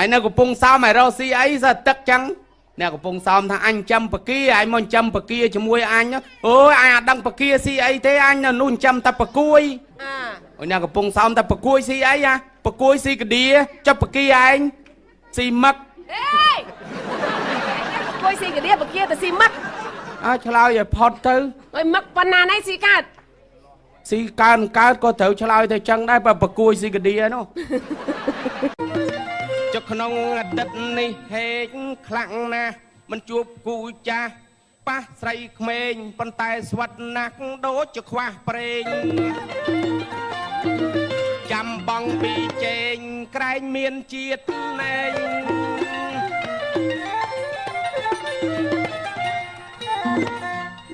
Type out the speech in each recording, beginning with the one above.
ហើយនៅកំពង់សោមឲ្យរកស៊ីអីសើទឹកចឹងអ្នកកំពង់សោមថាអញចាំបកាឯងមកចាំបកាជាមួយអញអូយអញអត់ដឹងបកាស៊ីអីទេអញនៅនោះចាំតែបកួយអូយអ្នកកំពង់សោមតែបកួយស៊ីអីបកួយស៊ីកាឌីចាប់បកាឯងស៊ីមឹកអេបកួយស៊ីកាឌីបកាទៅស៊ីមឹកអើឆ្លើយឲ្យផុតទៅអើយមឹកប៉ុណ្ណាណៃស៊ីកើតស៊ីកើតក៏ត្រូវឆ្លើយទៅចឹងដែរបើបកួយស៊ីកាឌីនោះចុះក្នុងអតីតនេះហេកខ្លាំងណាស់មិនជួបគូចាស់ប៉ះស្រីក្មេងប៉ុន្តែស្វិតណាស់ដូចជាខ្វះប្រេងចាំបងពីជែងក្រែងមានជាតិណែង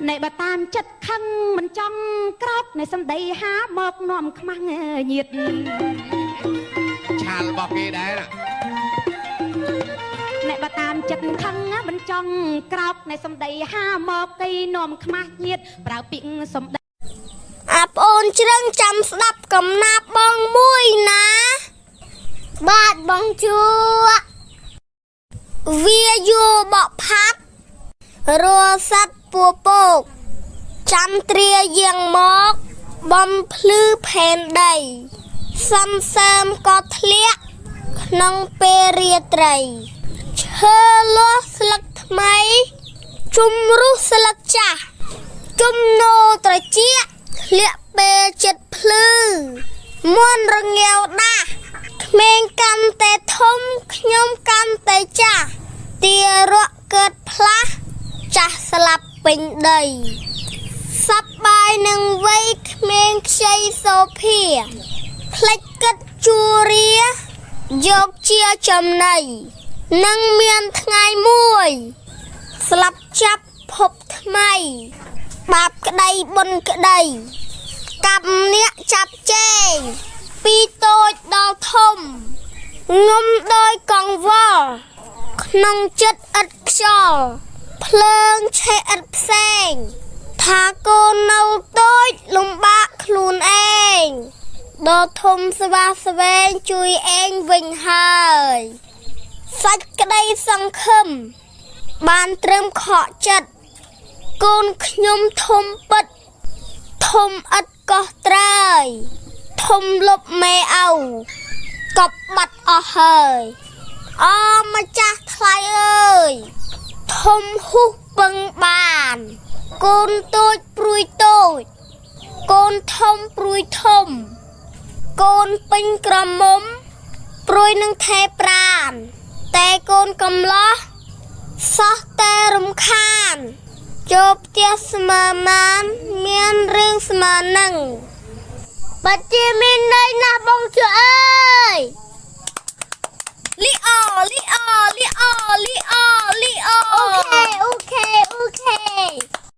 នៃបើតាមចិត្តខឹងមិនចង់ក្រោកនៃសម្ដីហាមកនាំខ្មាំងញាតឆាលរបស់គេដែរអ្នកបើតាមចិត្តខឹងមិនចង់ក្រោកនៃសម្ដីហាមកគេនាំខ្មាស់ញាតប្រើពាក្យសម្ដីអាប្អូនជ្រឹងចាំស្ដាប់កំណាប់បងមួយណាបាទបងជួវាយោបកផាត់រស័តពូពកចាំត្រាយាងមកបំភ្លឺផែនដីសំសើមក៏ធ្លាក់ក្នុងពេលរាត្រីឈើលាស់ស្លឹកថ្មីជុំរុះស្លឹកចាស់ជុំណូត្រជាក់ធ្លាក់ពេលចិត្តភ្លឺមន់រងាវដាស់ក្មេងកាន់តែធំខ្ញុំកាន់តែចាស់ទារកកើតផ្លាស់ចាស់ស្លាប់ពេញដីសប្បាយនឹងវ័យក្មេងខ្ចីសូភាផ្លេចគិតជួរាយកជាចំណៃនឹងមានថ្ងៃមួយស្លាប់ចាប់ភពថ្មីបាបក្តីបុណ្យក្តីកាប់អ្នកចាប់ជែងពីតូចដល់ធំងុំដោយកង្វល់ក្នុងចិត្តឥតខ្យល់ភ្លើងឆេះឥតផ្សេងថាកូននៅតូចលំបាកខ្លួនឯងដល់ធំស្វាស្វែងជួយឯងវិញហើយសាច់ក្តីសង្ឃឹមបានត្រឹមខកចិត្តកូនខ្ញុំធំពិតធំឥតកោះត្រើយធំលុបមេអោកប់បាត់អស់ហើយអម្ចាស់ថ្លៃអើយធំហ៊ុះពឹងបានកូនតូចព្រួយតូចកូនធំព្រួយធំកូនពេញក្រមុំព្រួយនឹងថែប្រានតែកូនកំឡោះសោះតែរំខានចូលផ្ទះស្មើបានមានរឿងស្មើនឹងបាត់ជាមានន័យណាស់បងជឿអើយលីអលីអលីអលីអ